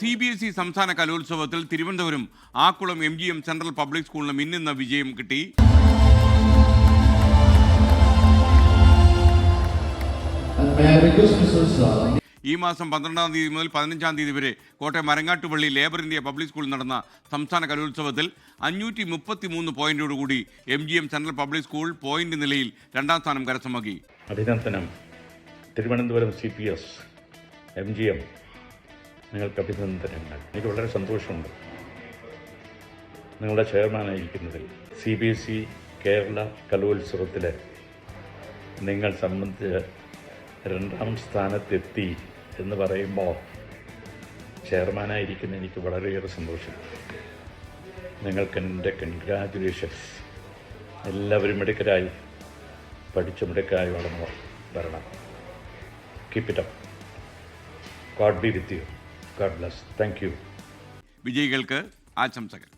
CBSE സംസ്ഥാന കലോത്സവത്തിൽ Thiruvananthapuram Akkulam MGM central public സ്കൂളിന് മിന്നുന്ന വിജയം കിട്ടി. ഈ മാസം 12-ാം തീയതി മുതൽ 15-ാം തീയതി വരെ Kottayam Marangattupally labour India public സ്കൂളിൽ നടന്ന സംസ്ഥാന കലോത്സവത്തിൽ 533 പോയിന്റോടുകൂടി MGM central public school point നിലയിൽ 2ാം സ്ഥാനം കരസ്ഥമാക്കി. അഭിനന്ദനം. തിരുവനന്തപുരം CPS MGM, നിങ്ങൾക്ക് അഭിനന്ദനങ്ങൾ. എനിക്ക് വളരെ സന്തോഷമുണ്ട് നിങ്ങളുടെ ചെയർമാനായിരിക്കുന്നതിൽ. CBSE കേരള കലോത്സവത്തിൽ നിങ്ങൾ സംബന്ധിച്ച് 2ാം സ്ഥാനത്തെത്തി എന്ന് പറയുമ്പോൾ ചെയർമാനായിരിക്കുന്ന എനിക്ക് വളരെയേറെ സന്തോഷം. നിങ്ങൾക്ക് എൻ്റെ കൺഗ്രാജുലേഷൻസ്. എല്ലാവരും മിടുക്കരായി പഠിച്ച് മിടുക്കരായി വളർന്നു വരണം. Keep it up. God be with you. God bless. Thank you. വിജയികൾക്ക് ആശംസകൾ.